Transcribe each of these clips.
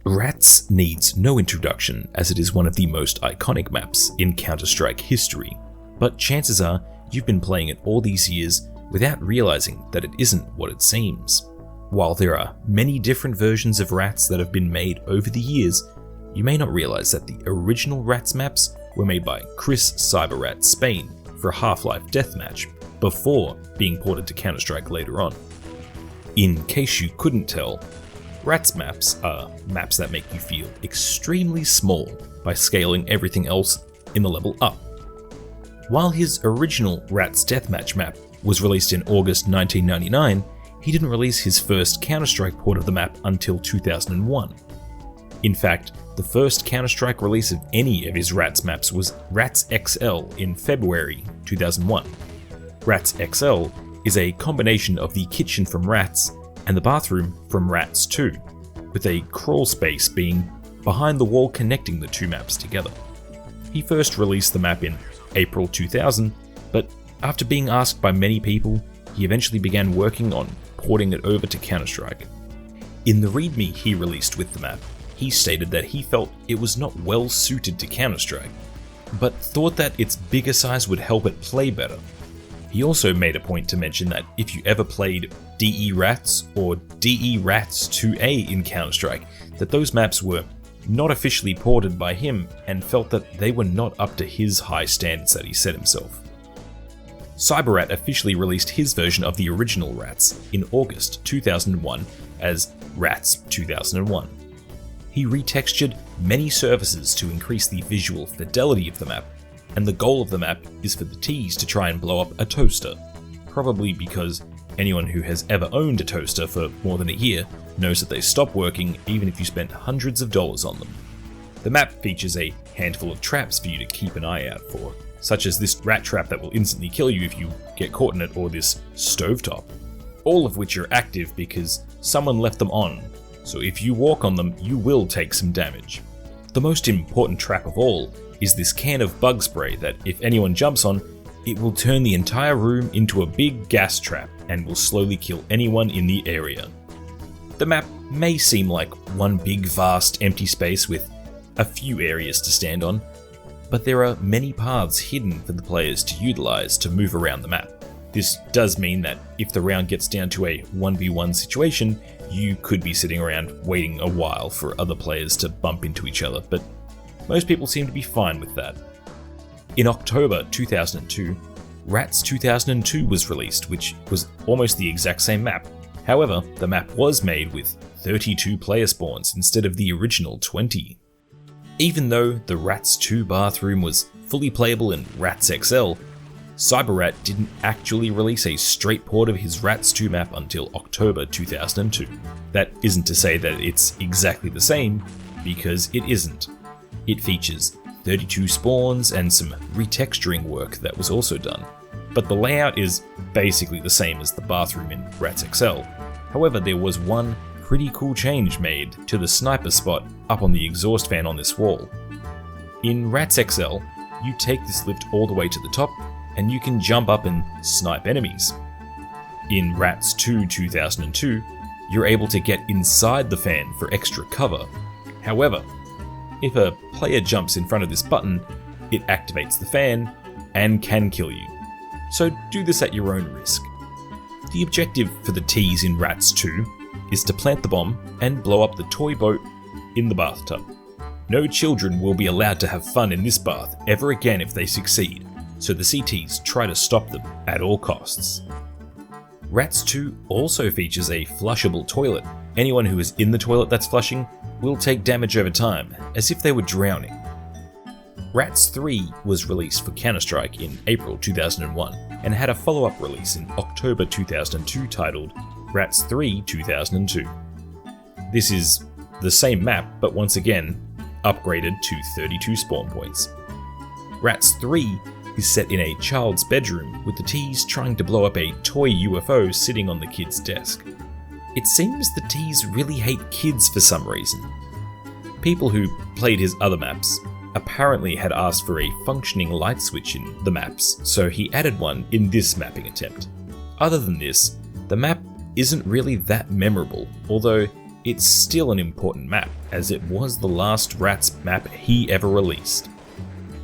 Rats needs no introduction as it is one of the most iconic maps in Counter-Strike history, but chances are you've been playing it all these years without realizing that it isn't what it seems. While there are many different versions of Rats that have been made over the years, you may not realize that the original Rats maps were made by Chris Cyberrat Spain for Half-Life Deathmatch before being ported to Counter-Strike later on. In case you couldn't tell, Rats maps are maps that make you feel extremely small by scaling everything else in the level up. While his original Rats Deathmatch map was released in August 1999, he didn't release his first Counter-Strike port of the map until 2001. In fact, the first Counter-Strike release of any of his Rats maps was Rats XL in February 2001. Rats XL is a combination of the kitchen from Rats and the bathroom from Rats 2, with a crawl space being behind the wall connecting the two maps together. He first released the map in April 2000, but after being asked by many people, he eventually began working on porting it over to Counter-Strike. In the README he released with the map, he stated that he felt it was not well suited to Counter-Strike, but thought that its bigger size would help it play better. He also made a point to mention that if you ever played DE Rats or DE Rats 2A in Counter-Strike, that those maps were not officially ported by him and felt that they were not up to his high standards that he set himself. Cyberrat officially released his version of the original Rats in August 2001 as Rats 2001. He retextured many surfaces to increase the visual fidelity of the map, and the goal of the map is for the T's to try and blow up a toaster, probably because anyone who has ever owned a toaster for more than a year knows that they stop working even if you spent hundreds of dollars on them. The map features a handful of traps for you to keep an eye out for, such as this rat trap that will instantly kill you if you get caught in it, or this stovetop, all of which are active because someone left them on, so if you walk on them you will take some damage. The most important trap of all is this can of bug spray that if anyone jumps on, it will turn the entire room into a big gas trap and will slowly kill anyone in the area. The map may seem like one big vast empty space with a few areas to stand on, but there are many paths hidden for the players to utilize to move around the map. This does mean that if the round gets down to a 1v1 situation, you could be sitting around waiting a while for other players to bump into each other, but most people seem to be fine with that. In October 2002, Rats 2002 was released, which was almost the exact same map. However, the map was made with 32 player spawns instead of the original 20. Even though the Rats 2 bathroom was fully playable in Rats XL, Cyberrat didn't actually release a straight port of his Rats 2 map until October 2002. That isn't to say that it's exactly the same, because it isn't. It features 32 spawns and some retexturing work that was also done, but the layout is basically the same as the bathroom in Rats XL. However, there was one pretty cool change made to the sniper spot up on the exhaust fan on this wall. In Rats XL, you take this lift all the way to the top and you can jump up and snipe enemies. In Rats 2 2002, you're able to get inside the fan for extra cover. However, if a player jumps in front of this button, it activates the fan and can kill you. So do this at your own risk. The objective for the T's in Rats 2 is to plant the bomb and blow up the toy boat in the bathtub. No children will be allowed to have fun in this bath ever again if they succeed, so the CTs try to stop them at all costs. Rats 2 also features a flushable toilet. Anyone who is in the toilet that's flushing will take damage over time, as if they were drowning. Rats 3 was released for Counter-Strike in April 2001 and had a follow-up release in October 2002 titled Rats 3 2002. This is the same map, but once again, upgraded to 32 spawn points. Rats 3 is set in a child's bedroom with the T's trying to blow up a toy UFO sitting on the kid's desk. It seems the T's really hate kids for some reason. People who played his other maps apparently had asked for a functioning light switch in the maps, so he added one in this mapping attempt. Other than this, the map isn't really that memorable, although it's still an important map, as it was the last Rats map he ever released.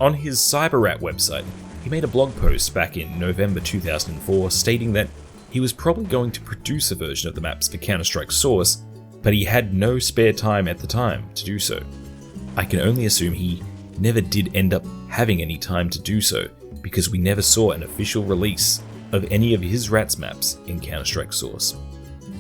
On his CyberRat website, he made a blog post back in November 2004 stating that he was probably going to produce a version of the maps for Counter-Strike Source, but he had no spare time at the time to do so. I can only assume he never did end up having any time to do so, because we never saw an official release of any of his Rats maps in Counter-Strike Source.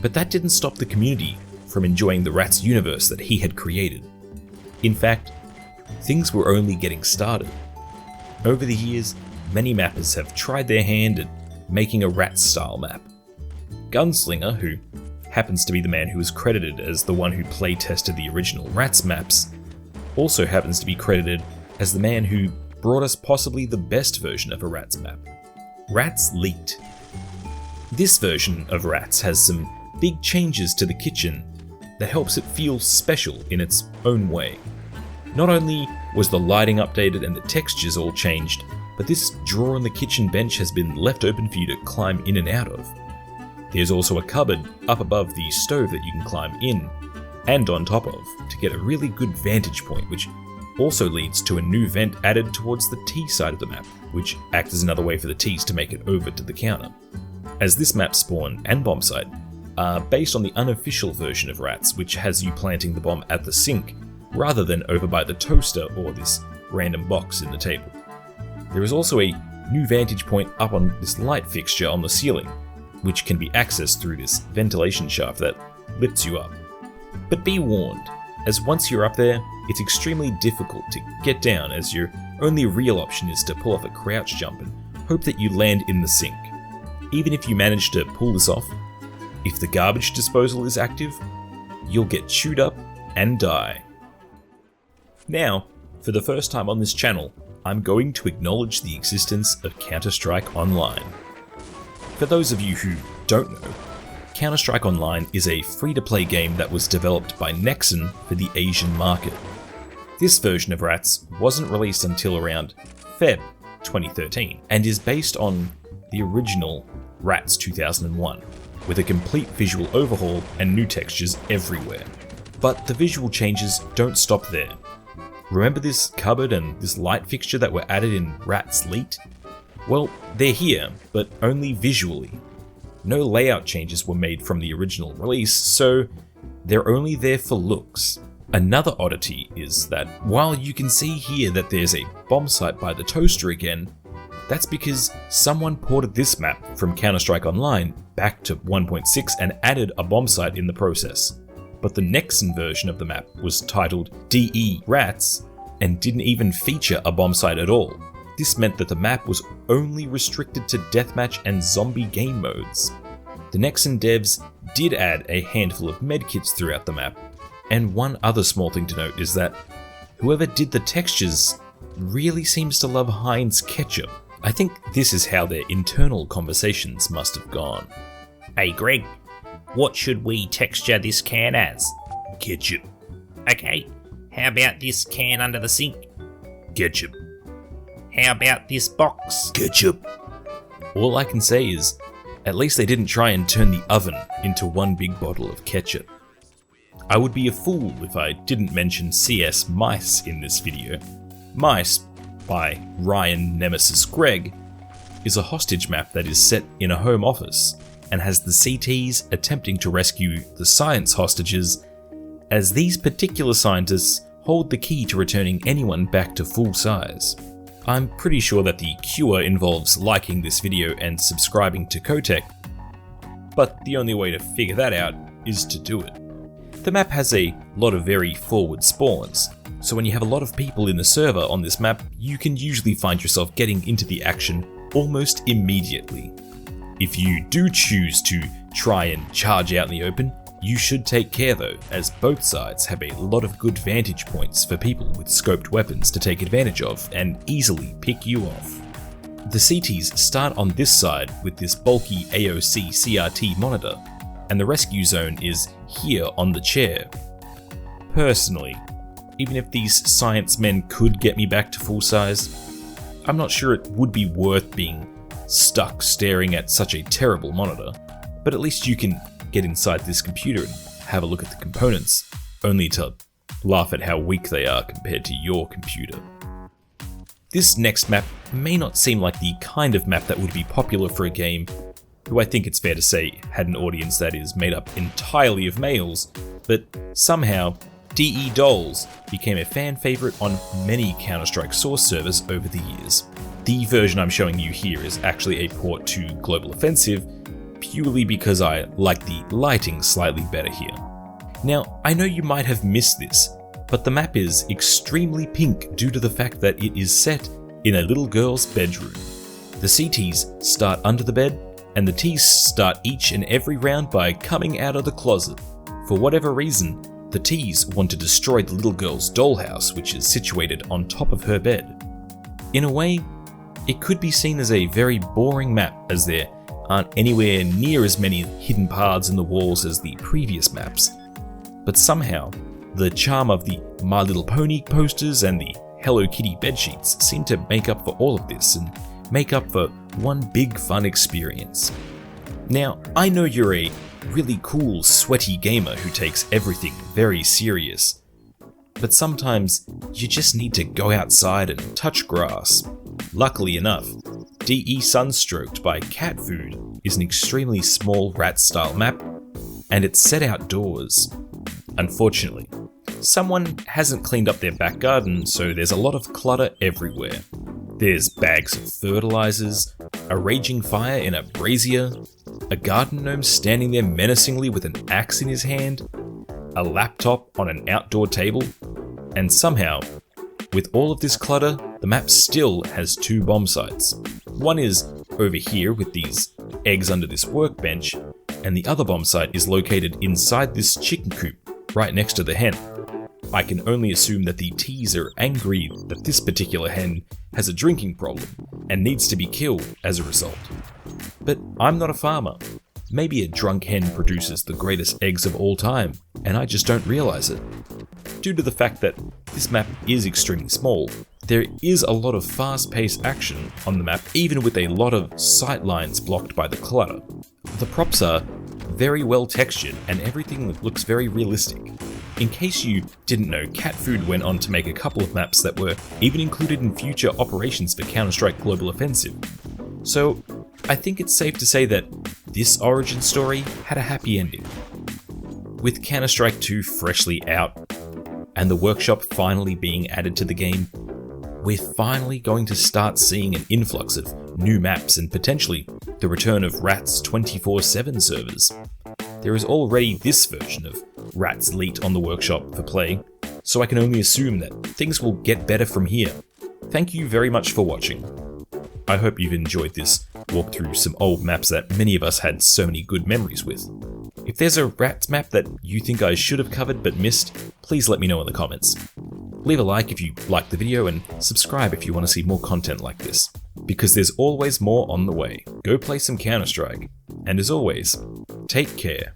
But that didn't stop the community from enjoying the Rats universe that he had created. In fact, things were only getting started. Over the years, many mappers have tried their hand at making a Rats-style map. Gunslinger, who happens to be the man who is credited as the one who play-tested the original Rats maps, also happens to be credited as the man who brought us possibly the best version of a Rats map, Rats Leaked. This version of Rats has some big changes to the kitchen that helps it feel special in its own way. Not only was the lighting updated and the textures all changed, but this drawer in the kitchen bench has been left open for you to climb in and out of. There's also a cupboard up above the stove that you can climb in and on top of to get a really good vantage point, which also leads to a new vent added towards the T side of the map, which acts as another way for the Ts to make it over to the counter. As this map spawn and bomb site are based on the unofficial version of Rats, which has you planting the bomb at the sink rather than over by the toaster or this random box in the table. There is also a new vantage point up on this light fixture on the ceiling, which can be accessed through this ventilation shaft that lifts you up. But be warned, as once you're up there, it's extremely difficult to get down, as your only real option is to pull off a crouch jump and hope that you land in the sink. Even if you manage to pull this off, if the garbage disposal is active, you'll get chewed up and die. Now, for the first time on this channel, I'm going to acknowledge the existence of Counter-Strike Online. For those of you who don't know, Counter-Strike Online is a free-to-play game that was developed by Nexon for the Asian market. This version of Rats wasn't released until around Feb 2013 and is based on the original Rats 2001, with a complete visual overhaul and new textures everywhere. But the visual changes don't stop there. Remember this cupboard and this light fixture that were added in Rats Leaked? Well, they're here, but only visually. No layout changes were made from the original release, so they're only there for looks. Another oddity is that while you can see here that there's a bomb site by the toaster again, that's because someone ported this map from Counter-Strike Online back to 1.6 and added a bomb site in the process. But the Nexon version of the map was titled DE Rats and didn't even feature a bomb site at all. This meant that the map was only restricted to deathmatch and zombie game modes. The Nexon devs did add a handful of medkits throughout the map, and one other small thing to note is that whoever did the textures really seems to love Heinz ketchup. I think this is how their internal conversations must have gone. Hey Greg, what should we texture this can as? Ketchup. Okay, how about this can under the sink? Ketchup. How about this box? Ketchup. All I can say is, at least they didn't try and turn the oven into one big bottle of ketchup. I would be a fool if I didn't mention CS Mice in this video. Mice, by Ryan Nemesis Greg, is a hostage map that is set in a home office and has the CTs attempting to rescue the science hostages, as these particular scientists hold the key to returning anyone back to full size. I'm pretty sure that the cure involves liking this video and subscribing to Kotek, but the only way to figure that out is to do it. The map has a lot of very forward spawns, so when you have a lot of people in the server on this map, you can usually find yourself getting into the action almost immediately. If you do choose to try and charge out in the open, you should take care though, as both sides have a lot of good vantage points for people with scoped weapons to take advantage of and easily pick you off. The CTs start on this side with this bulky AOC CRT monitor, and the rescue zone is here on the chair. Personally, even if these science men could get me back to full size, I'm not sure it would be worth being stuck staring at such a terrible monitor, but at least you can get inside this computer and have a look at the components, only to laugh at how weak they are compared to your computer. This next map may not seem like the kind of map that would be popular for a game who I think it's fair to say had an audience that is made up entirely of males, but somehow DE Dolls became a fan favorite on many Counter-Strike Source servers over the years. The version I'm showing you here is actually a port to Global Offensive, purely because I like the lighting slightly better here. Now, I know you might have missed this, but the map is extremely pink due to the fact that it is set in a little girl's bedroom. The CTs start under the bed, and the Ts start each and every round by coming out of the closet. For whatever reason, the Ts want to destroy the little girl's dollhouse, which is situated on top of her bed. In a way, it could be seen as a very boring map, as there aren't anywhere near as many hidden paths in the walls as the previous maps. But somehow, the charm of the My Little Pony posters and the Hello Kitty bedsheets seem to make up for all of this and make up for one big fun experience. Now, I know you're a really cool, sweaty gamer who takes everything very serious, but sometimes you just need to go outside and touch grass. Luckily enough, DE Sunstroked by Cat Food is an extremely small rat-style map, and it's set outdoors. Unfortunately, someone hasn't cleaned up their back garden, so there's a lot of clutter everywhere. There's bags of fertilizers, a raging fire in a brazier, a garden gnome standing there menacingly with an axe in his hand, a laptop on an outdoor table, and somehow, with all of this clutter, the map still has 2 bomb sites. One is over here with these eggs under this workbench, and the other bomb site is located inside this chicken coop, right next to the hen. I can only assume that the Ts are angry that this particular hen has a drinking problem and needs to be killed as a result. But I'm not a farmer. Maybe a drunk hen produces the greatest eggs of all time, and I just don't realize it. Due to the fact that this map is extremely small, there is a lot of fast-paced action on the map, even with a lot of sight lines blocked by the clutter. The props are very well textured and everything looks very realistic. In case you didn't know, Cat Food went on to make a couple of maps that were even included in future operations for Counter-Strike Global Offensive. So I think it's safe to say that this origin story had a happy ending. With Counter-Strike 2 freshly out, and the workshop finally being added to the game, we're finally going to start seeing an influx of new maps and potentially the return of Rats 24/7 servers. There is already this version of Rats leaked on the workshop for play, so I can only assume that things will get better from here. Thank you very much for watching. I hope you've enjoyed this walk through some old maps that many of us had so many good memories with. If there's a Rats map that you think I should have covered but missed, please let me know in the comments. Leave a like if you liked the video and subscribe if you want to see more content like this, because there's always more on the way. Go play some Counter-Strike, and as always, take care.